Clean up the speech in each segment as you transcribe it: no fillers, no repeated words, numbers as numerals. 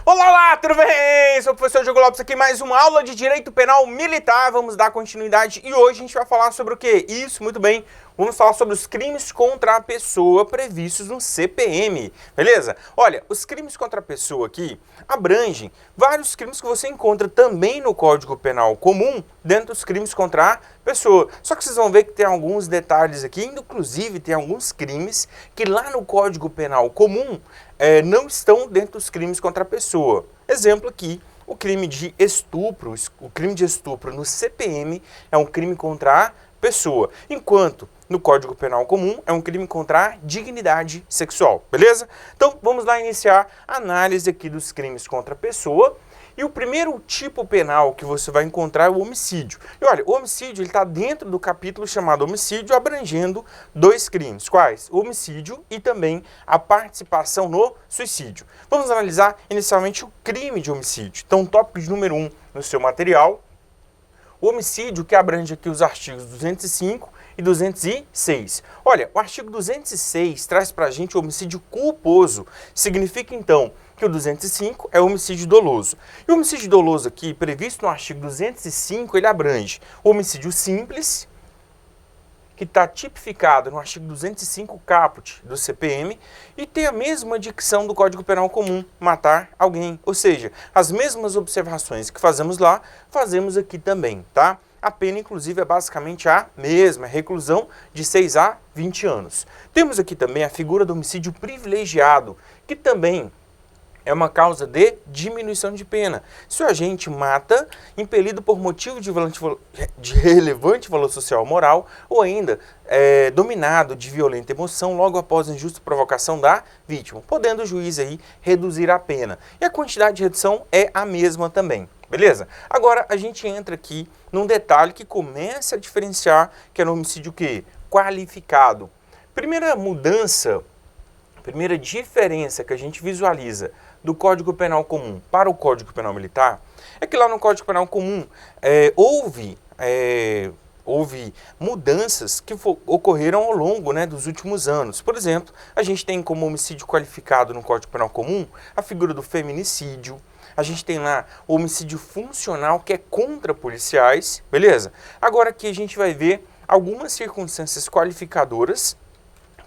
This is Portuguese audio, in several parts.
Olá, olá, tudo bem? Sou o professor Diogo Lopes aqui, mais uma aula de Direito Penal Militar. Vamos dar continuidade e hoje a gente vai falar sobre o quê? Isso, muito bem. Vamos falar sobre os crimes contra a pessoa previstos no CPM, beleza? Olha, os crimes contra a pessoa aqui abrangem vários crimes que você encontra também no Código Penal Comum, dentro dos crimes contra a pessoa. Só que vocês vão ver que tem alguns detalhes aqui, inclusive tem alguns crimes que lá no Código Penal Comum não estão dentro dos crimes contra a pessoa. Exemplo aqui, o crime de estupro. O crime de estupro no CPM é um crime contra a pessoa, enquanto no Código Penal Comum é um crime contra a dignidade sexual, beleza? Então vamos lá iniciar a análise aqui dos crimes contra a pessoa. E o primeiro tipo penal que você vai encontrar é o homicídio. E olha, o homicídio está dentro do capítulo chamado homicídio, abrangendo dois crimes. Quais? O homicídio e também a participação no suicídio. Vamos analisar inicialmente o crime de homicídio. Então, tópico de número 1 no seu material. O homicídio que abrange aqui os artigos 205 e 206. Olha, o artigo 206 traz para a gente o homicídio culposo. Significa, então, que o 205 é o homicídio doloso. E o homicídio doloso aqui, previsto no artigo 205, ele abrange o homicídio simples, que está tipificado no artigo 205 caput do CPM, e tem a mesma dicção do Código Penal Comum, matar alguém. Ou seja, as mesmas observações que fazemos lá, fazemos aqui também, tá? A pena, inclusive, é basicamente a mesma, reclusão de 6 a 20 anos. Temos aqui também a figura do homicídio privilegiado, que também é uma causa de diminuição de pena. Se o agente mata, impelido por motivo de relevante valor social ou moral, ou ainda dominado de violenta emoção logo após a injusta provocação da vítima, podendo o juiz aí reduzir a pena. E a quantidade de redução é a mesma também. Beleza? Agora a gente entra aqui num detalhe que começa a diferenciar, que é no homicídio quê? Qualificado. Primeira mudança, primeira diferença que a gente visualiza do Código Penal Comum para o Código Penal Militar é que lá no Código Penal Comum houve mudanças que ocorreram ao longo dos últimos anos. Por exemplo, a gente tem como homicídio qualificado no Código Penal Comum a figura do feminicídio. A gente tem lá o homicídio funcional, que é contra policiais, beleza? Agora aqui a gente vai ver algumas circunstâncias qualificadoras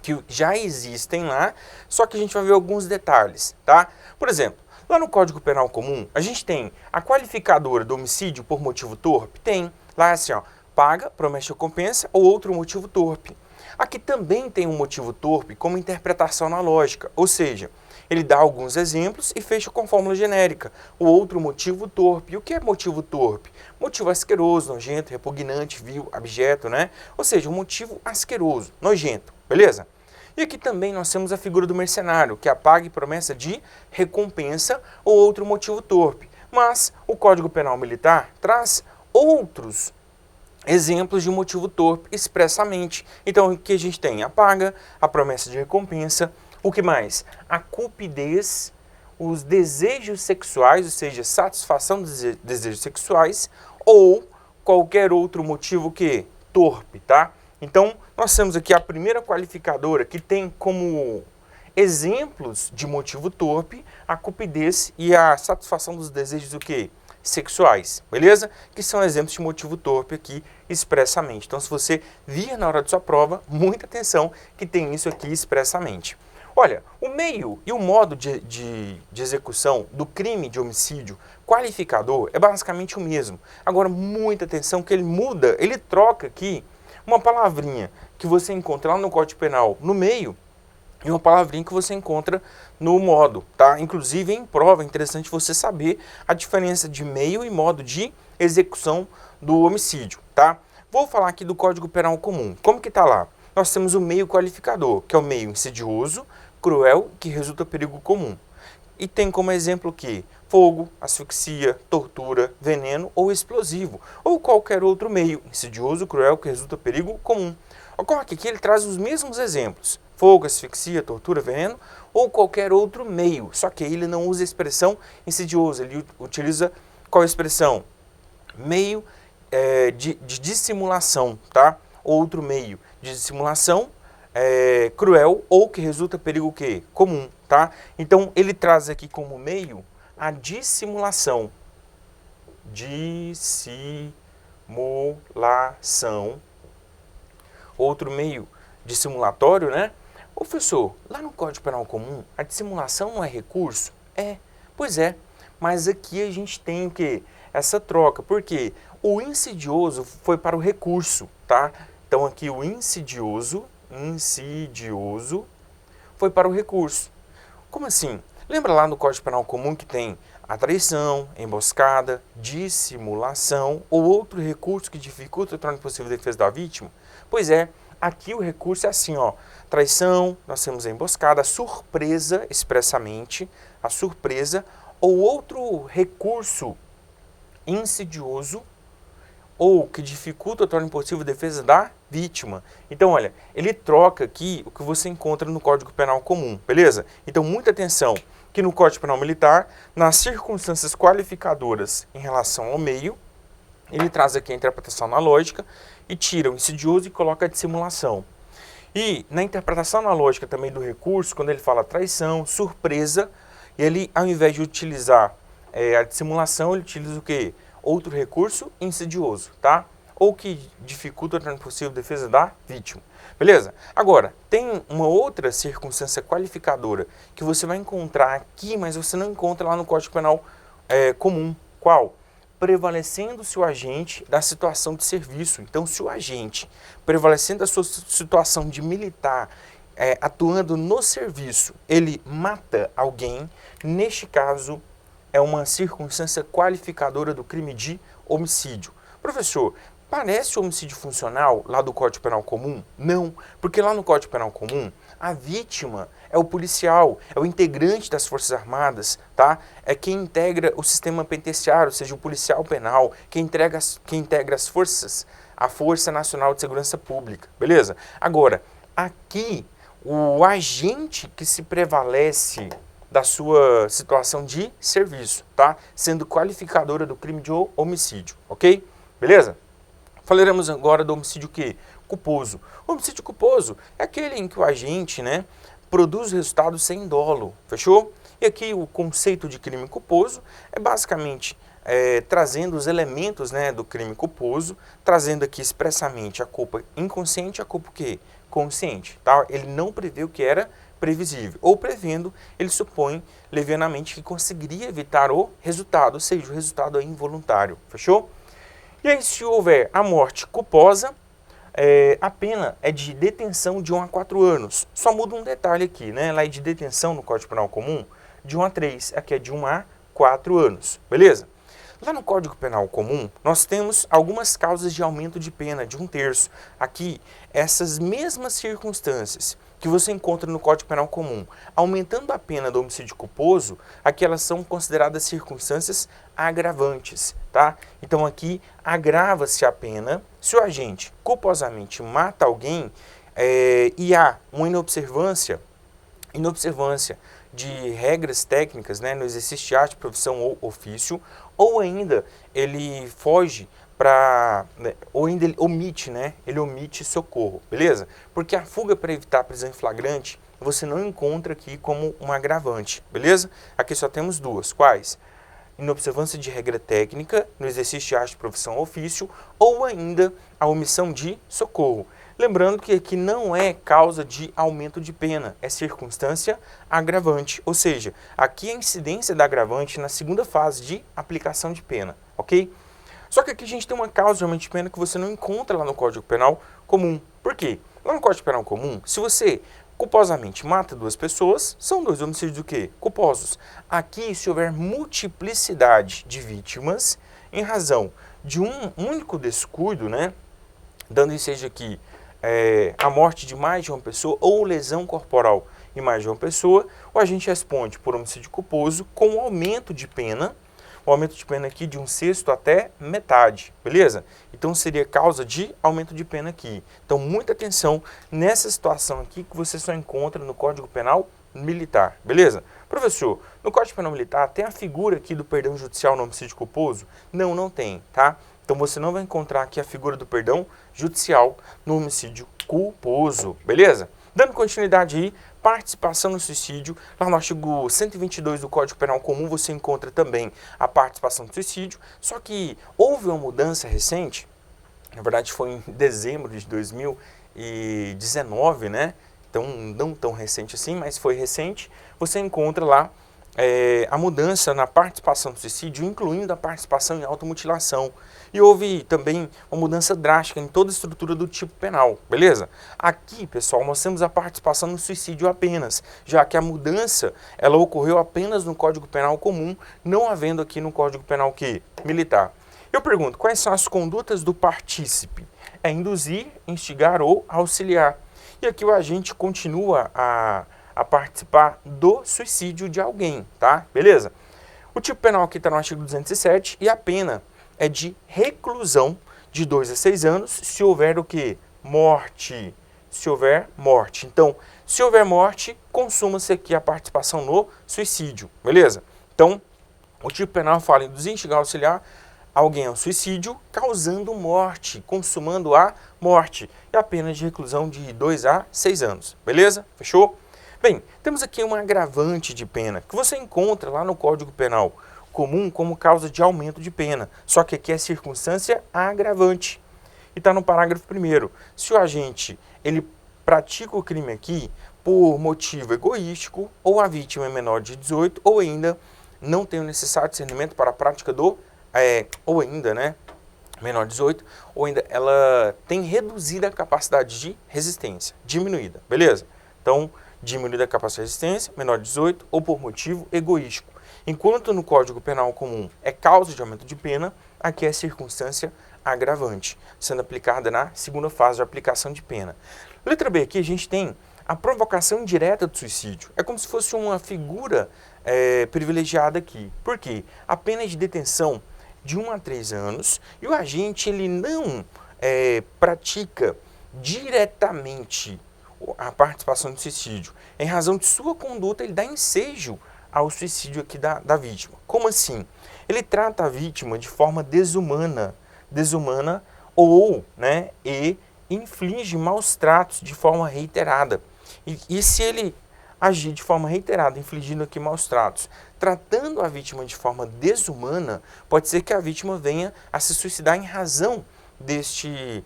que já existem lá, só que a gente vai ver alguns detalhes, tá? Por exemplo, lá no Código Penal Comum, a gente tem a qualificadora do homicídio por motivo torpe, tem lá assim, ó, paga, promessa de recompensa ou outro motivo torpe. Aqui também tem um motivo torpe como interpretação analógica, ou seja, ele dá alguns exemplos e fecha com fórmula genérica. O outro motivo torpe. E o que é motivo torpe? Motivo asqueroso, nojento, repugnante, vil, abjeto, né? Ou seja, um motivo asqueroso, nojento, beleza? E aqui também nós temos a figura do mercenário, que apaga e promessa de recompensa ou outro motivo torpe. Mas o Código Penal Militar traz outros exemplos de motivo torpe expressamente. Então, o que a gente tem? A paga, a promessa de recompensa. O que mais? A cupidez, os desejos sexuais, ou seja, satisfação dos desejos sexuais, ou qualquer outro motivo que torpe, tá? Então, nós temos aqui a primeira qualificadora que tem como exemplos de motivo torpe a cupidez e a satisfação dos desejos o quê? Sexuais, beleza? Que são exemplos de motivo torpe aqui expressamente. Então, se você vir na hora de sua prova, muita atenção que tem isso aqui expressamente. Olha, o meio e o modo de execução do crime de homicídio qualificador é basicamente o mesmo. Agora, muita atenção que ele muda, ele troca aqui uma palavrinha que você encontra lá no Código Penal no meio e uma palavrinha que você encontra no modo, tá? Inclusive, em prova, é interessante você saber a diferença de meio e modo de execução do homicídio, tá? Vou falar aqui do Código Penal Comum. Como que tá lá? Nós temos o meio qualificador, que é o meio insidioso, cruel, que resulta perigo comum. E tem como exemplo que fogo, asfixia, tortura, veneno ou explosivo, ou qualquer outro meio insidioso, cruel, que resulta perigo comum. Ocorre que aqui ele traz os mesmos exemplos, fogo, asfixia, tortura, veneno, ou qualquer outro meio, só que ele não usa a expressão insidioso, ele utiliza qual expressão? Meio de dissimulação, tá? Outro meio de dissimulação, cruel ou que resulta perigo o quê? Comum, tá? Então, ele traz aqui como meio a dissimulação. Dissimulação. Outro meio dissimulatório, né? Professor, lá no Código Penal Comum, a dissimulação não é recurso? É, pois é. Mas aqui a gente tem o quê? Essa troca. Por quê? O insidioso foi para o recurso, tá? Então aqui o insidioso foi para o recurso. Como assim? Lembra lá no Código Penal Comum que tem a traição, emboscada, dissimulação ou outro recurso que dificulta ou torna possível a defesa da vítima? Pois é, aqui o recurso é assim, ó, traição, nós temos a emboscada, a surpresa, expressamente, a surpresa, ou outro recurso insidioso ou que dificulta ou torna impossível a defesa da vítima. Então, olha, ele troca aqui o que você encontra no Código Penal Comum, beleza? Então, muita atenção que no Código Penal Militar, nas circunstâncias qualificadoras em relação ao meio, ele traz aqui a interpretação analógica e tira o insidioso e coloca a dissimulação. E na interpretação analógica também do recurso, quando ele fala traição, surpresa, ele, ao invés de utilizar a dissimulação, ele utiliza o quê? Outro recurso insidioso, tá? Ou que dificulta ou torna possível a defesa da vítima. Beleza? Agora, tem uma outra circunstância qualificadora que você vai encontrar aqui, mas você não encontra lá no Código Penal Comum. Qual? Prevalecendo-se o agente da situação de serviço. Então, se o agente, prevalecendo da sua situação de militar, atuando no serviço, ele mata alguém, neste caso, é uma circunstância qualificadora do crime de homicídio. Professor, parece homicídio funcional lá do Código Penal Comum? Não, porque lá no Código Penal Comum, a vítima é o policial, é o integrante das Forças Armadas, tá? É quem integra o sistema penitenciário, ou seja, o policial penal, quem integra as forças, a Força Nacional de Segurança Pública, beleza? Agora, aqui, o agente que se prevalece da sua situação de serviço, tá? Sendo qualificadora do crime de homicídio, ok? Beleza? Falaremos agora do homicídio que? Culposo. O homicídio culposo é aquele em que o agente, né, produz resultado sem dolo, fechou? E aqui o conceito de crime culposo é basicamente trazendo os elementos, né, do crime culposo, trazendo aqui expressamente a culpa inconsciente e a culpa o quê? Consciente, tá? Ele não prevê o que era previsível, ou prevendo, ele supõe levianamente que conseguiria evitar o resultado, ou seja, o resultado é involuntário, fechou? E aí, se houver a morte culposa, a pena é de detenção de 1 a 4 anos. Só muda um detalhe aqui, né? Lá é de detenção no Código Penal Comum de 1 a 3, aqui é de 1 a 4 anos, beleza? Lá no Código Penal Comum, nós temos algumas causas de aumento de pena de 1/3. Aqui, essas mesmas circunstâncias que você encontra no Código Penal Comum, aumentando a pena do homicídio culposo, aqui elas são consideradas circunstâncias agravantes, tá? Então aqui agrava-se a pena se o agente culposamente mata alguém e há uma inobservância de regras técnicas, né, no exercício de arte, profissão ou ofício, ou ainda ele foge ou ainda ele omite, né? Ele omite socorro, beleza? Porque a fuga para evitar a prisão em flagrante, você não encontra aqui como um agravante, beleza? Aqui só temos duas, quais? Inobservância de regra técnica, no exercício de arte, profissão ou ofício, ou ainda a omissão de socorro. Lembrando que aqui não é causa de aumento de pena, é circunstância agravante, ou seja, aqui é a incidência da agravante na segunda fase de aplicação de pena, ok? Só que aqui a gente tem uma causa de aumento de pena que você não encontra lá no Código Penal Comum. Por quê? Lá no Código Penal Comum, se você culposamente mata 2 pessoas, são 2 homicídios do quê? Culposos. Aqui, se houver multiplicidade de vítimas, em razão de um único descuido, né, dando seja aqui a morte de mais de uma pessoa ou lesão corporal em mais de uma pessoa, o agente responde por homicídio culposo com aumento de pena, o aumento de pena aqui de 1/6 até metade, beleza? Então seria causa de aumento de pena aqui. Então muita atenção nessa situação aqui que você só encontra no Código Penal Militar, beleza? Professor, no Código Penal Militar tem a figura aqui do perdão judicial no homicídio culposo? Não, não tem, tá? Então você não vai encontrar aqui a figura do perdão judicial no homicídio culposo, beleza? Dando continuidade aí, participação no suicídio, lá no artigo 122 do Código Penal Comum você encontra também a participação no suicídio, só que houve uma mudança recente, na verdade foi em dezembro de 2019, né? Então não tão recente assim, mas foi recente, você encontra lá a mudança na participação no suicídio, incluindo a participação em automutilação. E houve também uma mudança drástica em toda a estrutura do tipo penal, beleza? Aqui, pessoal, nós temos a participação no suicídio apenas, já que a mudança ela ocorreu apenas no Código Penal Comum, não havendo aqui no Código Penal militar. Eu pergunto, quais são as condutas do partícipe? É induzir, instigar ou auxiliar. E aqui o agente continua a participar do suicídio de alguém, tá? Beleza? O tipo penal aqui está no artigo 207 e a pena é de reclusão de 2 a 6 anos se houver o quê? Morte. Se houver morte. Então, se houver morte, consuma-se aqui a participação no suicídio, beleza? Então, o tipo penal fala em induzir, instigar, auxiliar alguém ao suicídio, causando morte, consumando a morte. E a pena de reclusão de 2 a 6 anos, beleza? Fechou? Bem, temos aqui um agravante de pena, que você encontra lá no Código Penal Comum como causa de aumento de pena, só que aqui é circunstância agravante. E está no parágrafo 1º. Se o agente ele pratica o crime aqui por motivo egoístico, ou a vítima é menor de 18, ou ainda não tem o necessário discernimento para a prática do... ou ainda, né, menor de 18, ou ainda ela tem reduzida a capacidade de resistência, diminuída, beleza? Então, diminuída a capacidade de resistência, menor de 18, ou por motivo egoístico. Enquanto no Código Penal Comum é causa de aumento de pena, aqui é circunstância agravante, sendo aplicada na segunda fase de aplicação de pena. Letra B, aqui a gente tem a provocação indireta do suicídio. É como se fosse uma figura privilegiada aqui. Por quê? A pena é de detenção de 1 a 3 anos e o agente ele não pratica diretamente a participação no suicídio. Em razão de sua conduta, ele dá ensejo ao suicídio aqui da vítima. Como assim? Ele trata a vítima de forma desumana ou, né, e inflige maus tratos de forma reiterada. E se ele agir de forma reiterada, infligindo aqui maus tratos, tratando a vítima de forma desumana, pode ser que a vítima venha a se suicidar em razão deste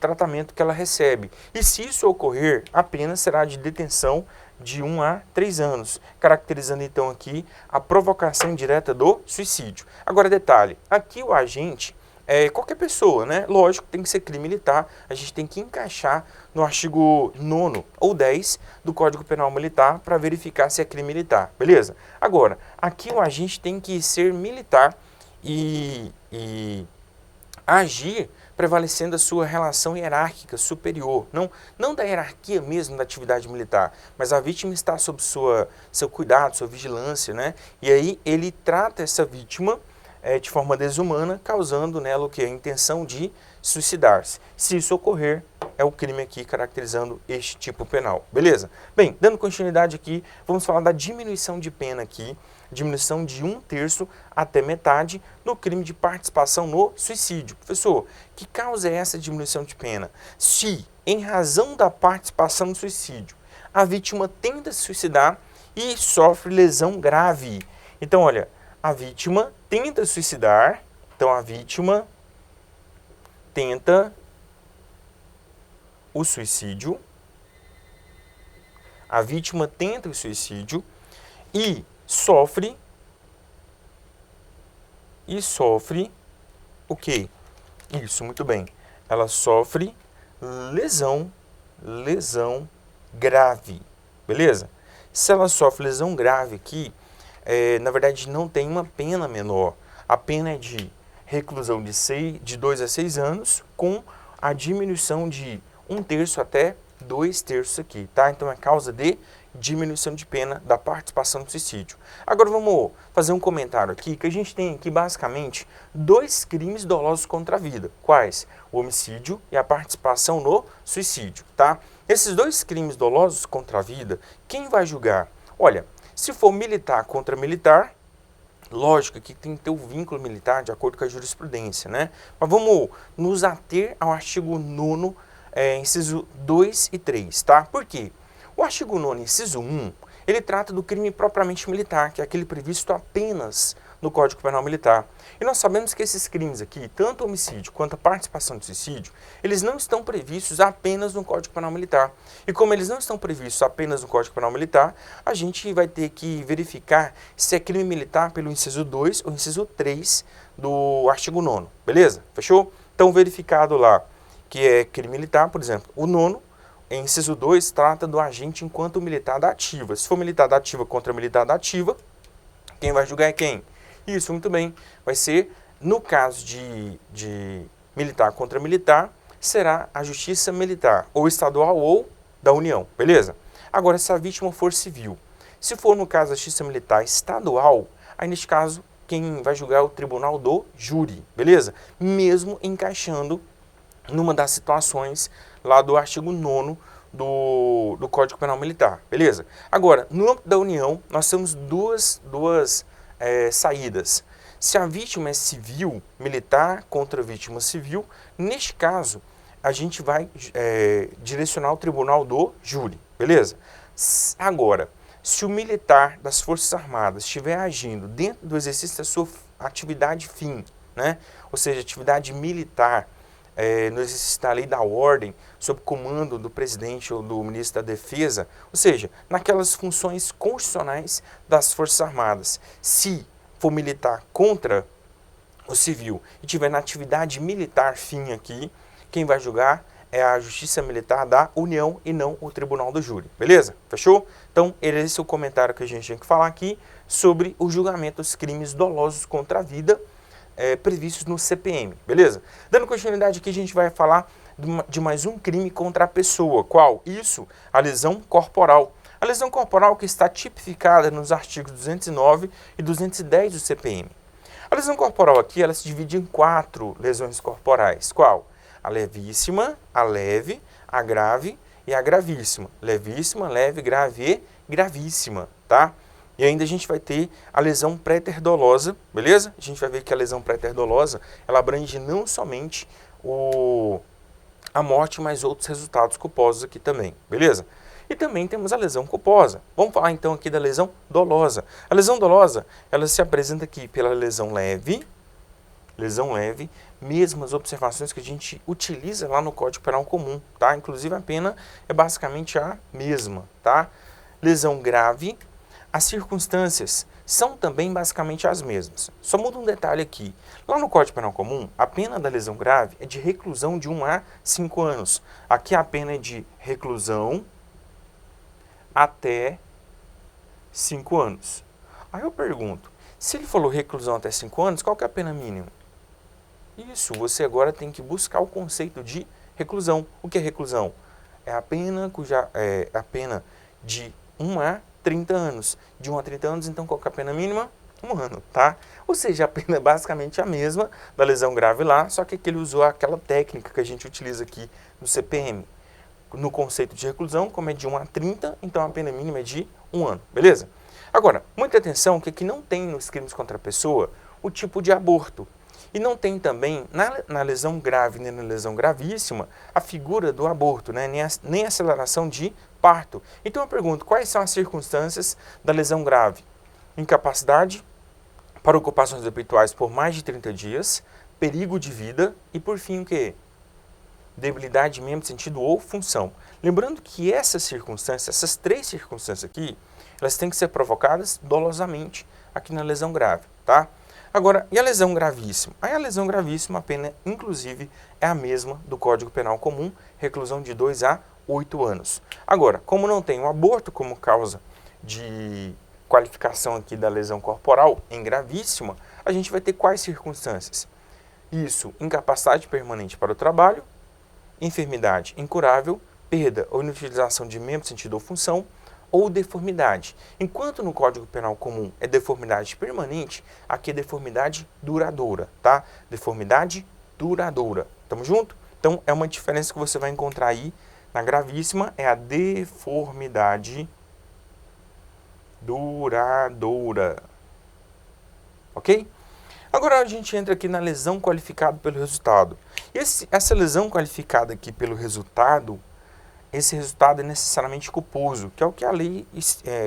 tratamento que ela recebe. E se isso ocorrer, a pena será de detenção de 1 a 3 anos, caracterizando então aqui a provocação direta do suicídio. Agora detalhe, aqui o agente é qualquer pessoa, né? Lógico, tem que ser crime militar, a gente tem que encaixar no artigo 9º ou 10 do Código Penal Militar para verificar se é crime militar, beleza? Agora, aqui o agente tem que ser militar e agir prevalecendo a sua relação hierárquica superior, não da hierarquia mesmo da atividade militar, mas a vítima está sob seu cuidado, sua vigilância, né? E aí ele trata essa vítima de forma desumana, causando nela o que? A intenção de suicidar-se. Se isso ocorrer, é o crime aqui caracterizando este tipo penal, beleza? Bem, dando continuidade aqui, vamos falar da diminuição de pena aqui, diminuição de 1/3 até metade no crime de participação no suicídio. Professor, que causa é essa diminuição de pena? Se, em razão da participação no suicídio, a vítima tenta se suicidar e sofre lesão grave. Então, olha, a vítima tenta se suicidar, então a vítima tenta o suicídio, a vítima tenta o suicídio e sofre o quê? Isso, muito bem. Ela sofre lesão grave, beleza? Se ela sofre lesão grave aqui, na verdade não tem uma pena menor. A pena é de reclusão de 2 a 6 anos com a diminuição de 1/3 até 2/3 aqui, tá? Então é causa de diminuição de pena da participação no suicídio. Agora vamos fazer um comentário aqui, que a gente tem aqui basicamente 2 crimes dolosos contra a vida. Quais? O homicídio e a participação no suicídio, tá? Esses 2 crimes dolosos contra a vida, quem vai julgar? Olha, se for militar contra militar, lógico que tem que ter o vínculo militar de acordo com a jurisprudência, né? Mas vamos nos ater ao artigo 9º, inciso 2 e 3, tá? Por quê? O artigo 9º, inciso 1, ele trata do crime propriamente militar, que é aquele previsto apenas no Código Penal Militar. E nós sabemos que esses crimes aqui, tanto o homicídio quanto a participação de suicídio, eles não estão previstos apenas no Código Penal Militar. E como eles não estão previstos apenas no Código Penal Militar, a gente vai ter que verificar se é crime militar pelo inciso 2 ou inciso 3 do artigo 9º, beleza? Fechou? Então, verificado lá que é crime militar, por exemplo, o 9º, em inciso 2, trata do agente enquanto militar da ativa. Se for militar da ativa contra militar da ativa, quem vai julgar é quem? Isso, muito bem. Vai ser, no caso de militar contra militar, será a Justiça Militar, ou estadual ou da União, beleza? Agora, se a vítima for civil, se for no caso da Justiça Militar estadual, aí neste caso, quem vai julgar é o Tribunal do Júri, beleza? Mesmo encaixando numa das situações lá do artigo 9º do Código Penal Militar, beleza? Agora, no âmbito da União, nós temos duas saídas. Se a vítima é civil, militar contra vítima civil, neste caso, a gente vai direcionar ao Tribunal do Júri, beleza? Agora, se o militar das Forças Armadas estiver agindo dentro do exercício da sua atividade fim, né? Ou seja, atividade militar, no exercício da lei da ordem, sob comando do presidente ou do ministro da Defesa, ou seja, naquelas funções constitucionais das Forças Armadas. Se for militar contra o civil e tiver na atividade militar fim aqui, quem vai julgar é a Justiça Militar da União e não o Tribunal do Júri, beleza? Fechou? Então, esse é o comentário que a gente tem que falar aqui sobre o julgamento dos crimes dolosos contra a vida previstos no CPM, beleza? Dando continuidade aqui, a gente vai falar de mais um crime contra a pessoa. Qual? Isso, a lesão corporal. A lesão corporal que está tipificada nos artigos 209 e 210 do CPM. A lesão corporal aqui, ela se divide em 4 lesões corporais. Qual? A levíssima, a leve, a grave e a gravíssima. Levíssima, leve, grave e gravíssima, tá? E ainda a gente vai ter a lesão pré-terdolosa, beleza? A gente vai ver que a lesão pré-terdolosa, ela abrange não somente a morte, mas outros resultados culposos aqui também, beleza? E também temos a lesão culposa. Vamos falar então aqui da lesão dolosa. A lesão dolosa, ela se apresenta aqui pela lesão leve, mesmas observações que a gente utiliza lá no Código Penal Comum, tá? Inclusive a pena é basicamente a mesma, tá? Lesão grave, as circunstâncias são também basicamente as mesmas. Só muda um detalhe aqui. Lá no Código Penal Comum, a pena da lesão grave é de reclusão de 1 a 5 anos. Aqui a pena é de reclusão até 5 anos. Aí eu pergunto, se ele falou reclusão até 5 anos, qual que é a pena mínima? Isso, você agora tem que buscar o conceito de reclusão. O que é reclusão? É a pena de 1 a 30 anos. De 1 a 30 anos, então, qual que é a pena mínima? 1 ano, tá? Ou seja, a pena é basicamente a mesma da lesão grave lá, só que ele usou aquela técnica que a gente utiliza aqui no CPM. No conceito de reclusão, como é de 1 a 30, então a pena mínima é de 1 ano, beleza? Agora, muita atenção que aqui não tem nos crimes contra a pessoa o tipo de aborto. E não tem também, na lesão grave nem na lesão gravíssima, a figura do aborto, né? nem aceleração de parto. Então eu pergunto, quais são as circunstâncias da lesão grave? Incapacidade para ocupações habituais por mais de 30 dias, perigo de vida e, por fim, o quê? Debilidade de membro, sentido ou função. Lembrando que essas circunstâncias, essas 3 circunstâncias aqui, elas têm que ser provocadas dolosamente aqui na lesão grave, tá? Agora, e a lesão gravíssima? Aí a lesão gravíssima, a pena, inclusive, é a mesma do Código Penal Comum, reclusão de 2 a 8 anos. Agora, como não tem o aborto como causa de qualificação aqui da lesão corporal em gravíssima, a gente vai ter quais circunstâncias? Isso, incapacidade permanente para o trabalho, enfermidade incurável, perda ou inutilização de membro, sentido ou função, ou deformidade. Enquanto no Código Penal Comum é deformidade permanente, aqui é deformidade duradoura, tá? Deformidade duradoura. Tamo junto? Então, é uma diferença que você vai encontrar aí na gravíssima, é a deformidade duradoura. Ok? Agora a gente entra aqui na lesão qualificada pelo resultado. Essa lesão qualificada aqui pelo resultado, esse resultado é necessariamente culposo, que é o que a lei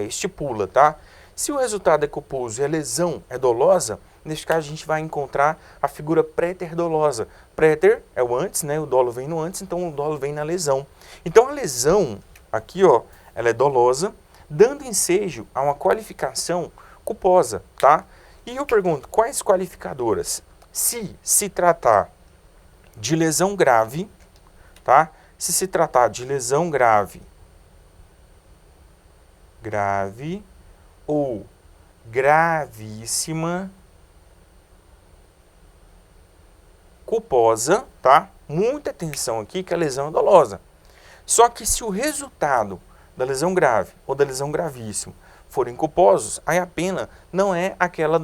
estipula, tá? Se o resultado é culposo e a lesão é dolosa, neste caso a gente vai encontrar a figura préter-dolosa. Préter é o antes, né? O dolo vem no antes, então o dolo vem na lesão. Então a lesão, aqui ó, ela é dolosa, dando ensejo a uma qualificação culposa, tá? E eu pergunto, quais qualificadoras? Se tratar de lesão grave, tá? Se se tratar de lesão grave ou gravíssima, culposa, tá? Muita atenção aqui que a lesão é dolosa. Só que se o resultado da lesão grave ou da lesão gravíssima forem culposos, aí a pena não é aquela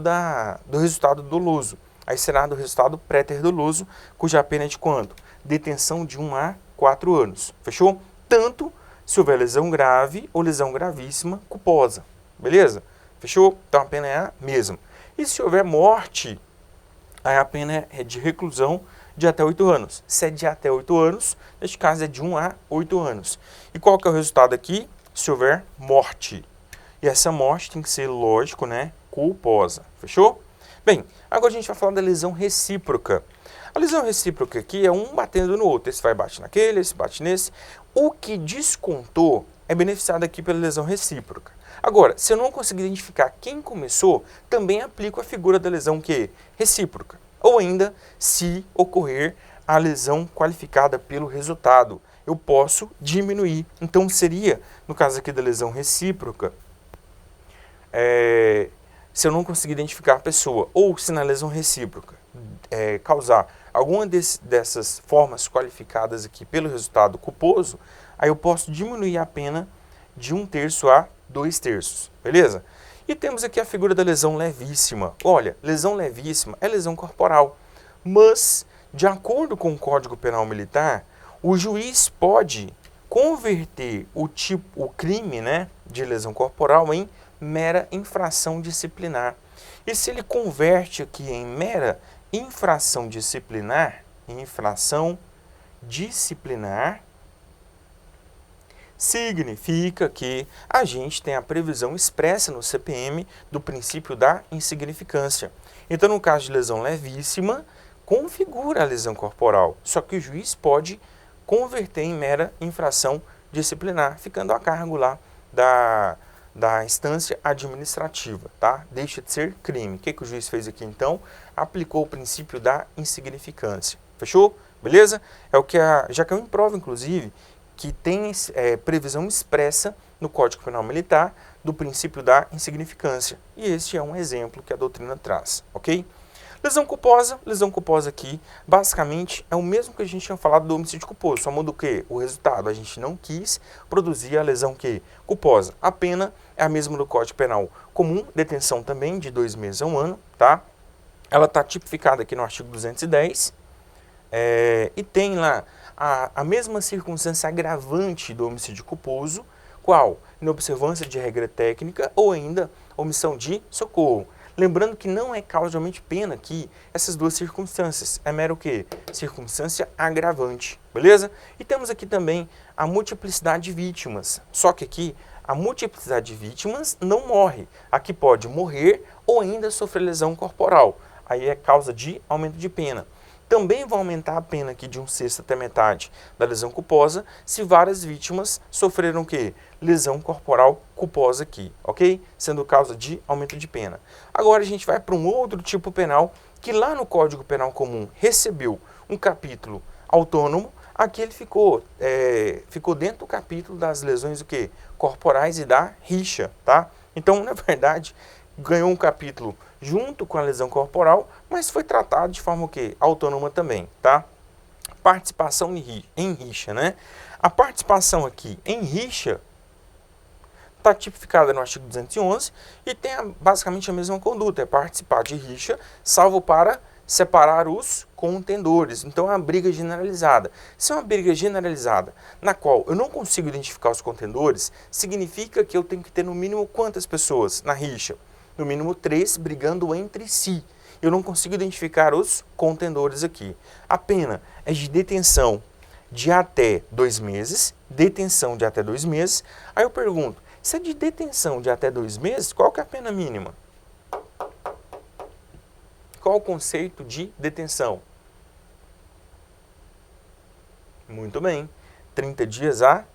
do resultado doloso. Aí será do resultado préter-doloso, cuja pena é de quanto? Detenção de 1 a 4 anos. Fechou? Tanto se houver lesão grave ou lesão gravíssima culposa. Beleza? Fechou? Então a pena é a mesma. E se houver morte, aí a pena é de reclusão de até 8 anos. Se é de até 8 anos, neste caso é de 1 a 8 anos. E qual que é o resultado aqui? Se houver morte. E essa morte tem que ser, lógico, né, culposa. Fechou? Bem, agora a gente vai falar da lesão recíproca. A lesão recíproca aqui é um batendo no outro. Esse vai bate naquele, esse bate nesse. O que descontou é beneficiado aqui pela lesão recíproca. Agora, se eu não conseguir identificar quem começou, também aplico a figura da lesão que recíproca. Ou ainda, se ocorrer a lesão qualificada pelo resultado, eu posso diminuir. Então, seria, no caso aqui da lesão recíproca, se eu não conseguir identificar a pessoa, ou se na lesão recíproca causar alguma dessas formas qualificadas aqui pelo resultado culposo, aí eu posso diminuir a pena de 1/3 a 2/3, beleza? E temos aqui a figura da lesão levíssima. Olha, lesão levíssima é lesão corporal, mas, de acordo com o Código Penal Militar, o juiz pode converter o crime, né, de lesão corporal em mera infração disciplinar. E se ele converte aqui em mera infração disciplinar, significa que a gente tem a previsão expressa no CPM do princípio da insignificância. Então, no caso de lesão levíssima, configura a lesão corporal, só que o juiz pode converter em mera infração disciplinar, ficando a cargo lá da instância administrativa, tá? Deixa de ser crime. O que o juiz fez aqui, então? Aplicou o princípio da insignificância. Fechou? Beleza? É o que já caiu em prova, inclusive, que tem previsão expressa no Código Penal Militar do princípio da insignificância. E este é um exemplo que a doutrina traz, ok? Lesão culposa aqui, basicamente, é o mesmo que a gente tinha falado do homicídio culposo, só muda o quê? O resultado, a gente não quis produzir a lesão culposa. A pena é a mesma do Código Penal comum, detenção também de 2 meses a 1 ano, tá? Ela está tipificada aqui no artigo 210, e tem lá a mesma circunstância agravante do homicídio culposo, qual? Inobservância de regra técnica ou ainda omissão de socorro. Lembrando que não é causalmente pena aqui essas duas circunstâncias. É mero o quê? Circunstância agravante, beleza? E temos aqui também a multiplicidade de vítimas. Só que aqui a multiplicidade de vítimas não morre. Aqui pode morrer ou ainda sofrer lesão corporal. Aí é causa de aumento de pena. Também vai aumentar a pena aqui de 1/6 até metade da lesão culposa se várias vítimas sofreram o quê? Lesão corporal culposa aqui, ok? Sendo causa de aumento de pena. Agora a gente vai para um outro tipo penal que lá no Código Penal Comum recebeu um capítulo autônomo. Aqui ele ficou dentro do capítulo das lesões o quê? Corporais e da rixa, tá? Então, na verdade, ganhou um capítulo junto com a lesão corporal, mas foi tratado de forma o quê? Autônoma também, tá? Participação em rixa, né? A participação aqui em rixa está tipificada no artigo 211 e tem basicamente a mesma conduta, é participar de rixa, salvo para separar os contendores. Então é uma briga generalizada. Se é uma briga generalizada na qual eu não consigo identificar os contendores, significa que eu tenho que ter no mínimo quantas pessoas na rixa? No mínimo 3 brigando entre si. Eu não consigo identificar os contendores aqui. A pena é de detenção de até 2 meses, detenção de até 2 meses. Aí eu pergunto, se é de detenção de até 2 meses, qual que é a pena mínima? Qual o conceito de detenção? Muito bem. 30 dias a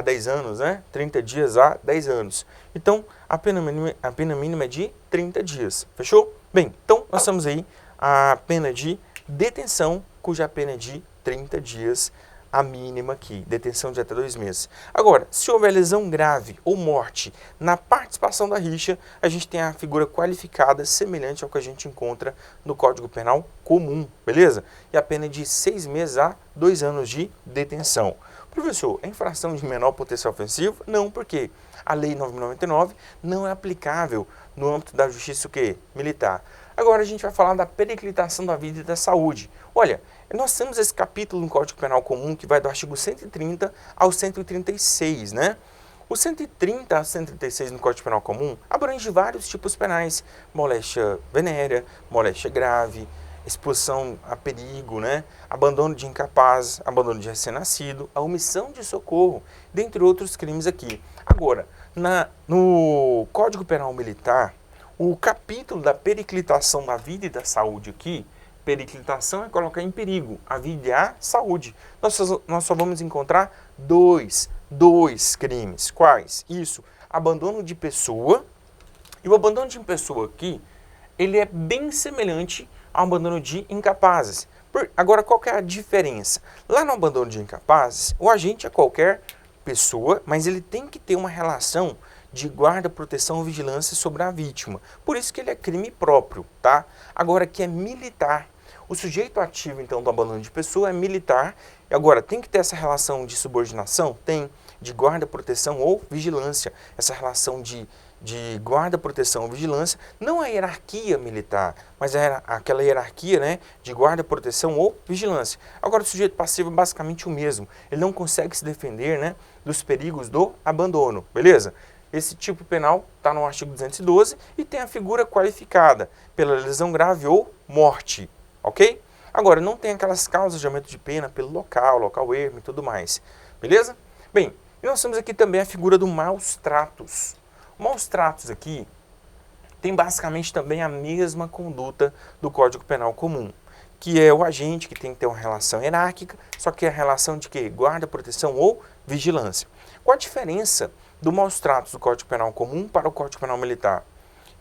10 anos, né? 30 dias a 10 anos. Então, a pena mínima é de 30 dias. Fechou? Bem, então nós temos aí a pena de detenção, cuja pena é de 30 dias, a mínima aqui, detenção de até 2 meses. Agora, se houver lesão grave ou morte na participação da rixa, a gente tem a figura qualificada semelhante ao que a gente encontra no Código Penal comum, beleza? E a pena é de 6 meses a 2 anos de detenção. Professor, é infração de menor potencial ofensivo? Não, porque a Lei 9.099 não é aplicável no âmbito da justiça o quê? Militar. Agora a gente vai falar da periclitação da vida e da saúde. Olha, nós temos esse capítulo no Código Penal Comum que vai do artigo 130 ao 136, né? O 130 a 136 no Código Penal Comum abrange vários tipos penais. Moléstia venérea, moléstia grave, exposição a perigo, né? Abandono de incapaz, abandono de recém-nascido, a omissão de socorro, dentre outros crimes aqui. Agora, no Código Penal Militar, o capítulo da periclitação da vida e da saúde aqui, periclitação é colocar em perigo a vida e a saúde. Nós só vamos encontrar dois crimes. Quais? Isso, abandono de pessoa. E o abandono de pessoa aqui, ele é bem semelhante ao abandono de incapazes. Agora, qual que é a diferença? Lá no abandono de incapazes, o agente é qualquer pessoa, mas ele tem que ter uma relação de guarda, proteção ou vigilância sobre a vítima. Por isso que ele é crime próprio, tá? Agora, que é militar. O sujeito ativo, então, do abandono de pessoa é militar. Agora, tem que ter essa relação de subordinação? Tem. De guarda, proteção ou vigilância. Essa relação de guarda, proteção ou vigilância, não a hierarquia militar, mas aquela hierarquia, né, de guarda, proteção ou vigilância. Agora, o sujeito passivo é basicamente o mesmo. Ele não consegue se defender, né, dos perigos do abandono, beleza? Esse tipo penal está no artigo 212 e tem a figura qualificada pela lesão grave ou morte, ok? Agora, não tem aquelas causas de aumento de pena pelo local ermo e tudo mais, beleza? Bem, e nós temos aqui também a figura do maus tratos. Maus tratos aqui tem basicamente também a mesma conduta do Código Penal Comum, que é o agente que tem que ter uma relação hierárquica, só que é a relação de quê? Guarda, proteção ou vigilância. Qual a diferença do maus tratos do Código Penal Comum para o Código Penal Militar?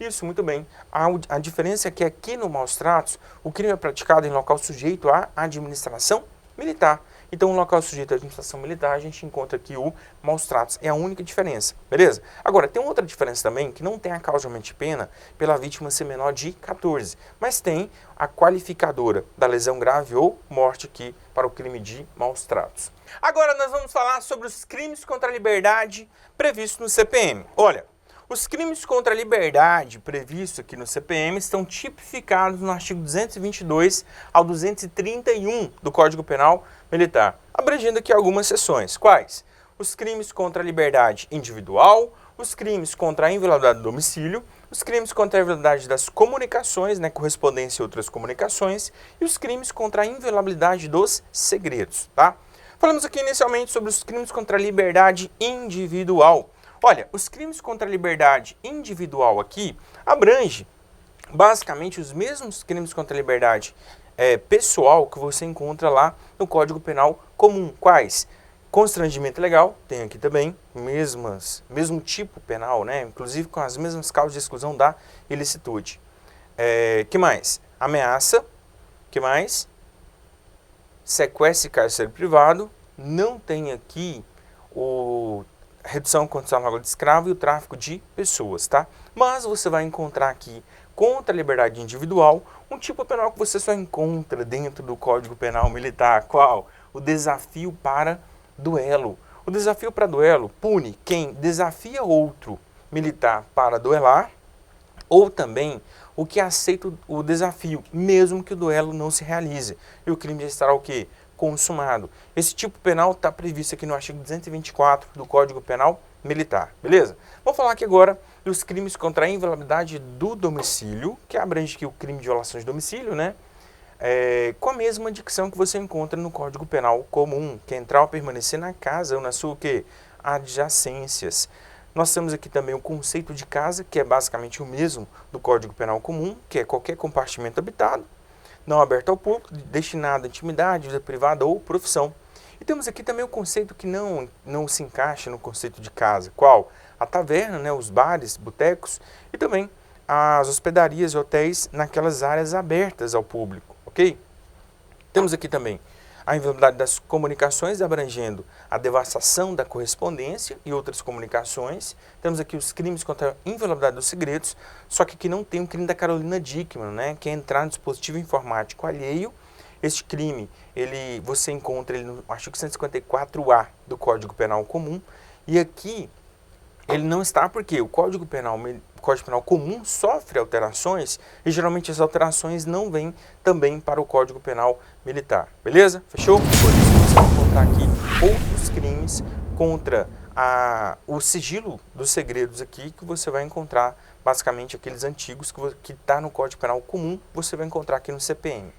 Isso, muito bem. A diferença é que aqui no maus tratos, o crime é praticado em local sujeito à administração militar. Então, no local sujeito à administração militar, a gente encontra aqui o maus tratos. É a única diferença, beleza? Agora, tem outra diferença também, que não tem a causa de aumento de pena pela vítima ser menor de 14, mas tem a qualificadora da lesão grave ou morte aqui para o crime de maus tratos. Agora, nós vamos falar sobre os crimes contra a liberdade previstos no CPM. Olha, os crimes contra a liberdade previstos aqui no CPM estão tipificados no artigo 222 ao 231 do Código Penal Militar, abrangendo aqui algumas seções. Quais? Os crimes contra a liberdade individual, os crimes contra a inviolabilidade do domicílio, os crimes contra a inviolabilidade das comunicações, né, correspondência e outras comunicações, e os crimes contra a inviolabilidade dos segredos, tá? Falamos aqui inicialmente sobre os crimes contra a liberdade individual. Olha, os crimes contra a liberdade individual aqui abrange basicamente os mesmos crimes contra a liberdade pessoal que você encontra lá no Código Penal Comum. Quais? Constrangimento legal, tem aqui também, mesmo tipo penal, né? Inclusive com as mesmas causas de exclusão da ilicitude. Que mais? Ameaça, que mais? Sequestro e cárcere privado, não tem aqui o redução condicional de escravo e o tráfico de pessoas, tá? Mas você vai encontrar aqui, contra a liberdade individual, um tipo penal que você só encontra dentro do Código Penal Militar. Qual? O desafio para duelo. O desafio para duelo pune quem desafia outro militar para duelar ou também o que aceita o desafio, mesmo que o duelo não se realize. E o crime já estará o quê? Consumado. Esse tipo penal está previsto aqui no artigo 224 do Código Penal Militar, beleza? Vamos falar aqui agora dos crimes contra a inviolabilidade do domicílio, que abrange aqui o crime de violação de domicílio, né? com a mesma dicção que você encontra no Código Penal comum, que é entrar ou permanecer na casa ou na sua o quê? Adjacências. Nós temos aqui também o conceito de casa, que é basicamente o mesmo do Código Penal comum, que é qualquer compartimento habitado, não aberto ao público, destinado à intimidade, vida privada ou profissão. E temos aqui também o conceito que não se encaixa no conceito de casa. Qual? A taverna, né, os bares, botecos e também as hospedarias e hotéis naquelas áreas abertas ao público, ok? Temos aqui também a inviolabilidade das comunicações abrangendo a devassação da correspondência e outras comunicações. Temos aqui os crimes contra a inviolabilidade dos segredos, só que aqui não tem o crime da Carolina Dickmann, né, que é entrar no dispositivo informático alheio. Este crime, você encontra ele no artigo 154A do Código Penal Comum, e aqui ele não está porque o Código Penal Comum sofre alterações e geralmente as alterações não vêm também para o Código Penal Militar. Beleza? Fechou? Por isso você vai encontrar aqui outros crimes contra o sigilo dos segredos aqui que você vai encontrar basicamente aqueles antigos que está no Código Penal Comum, você vai encontrar aqui no CPM.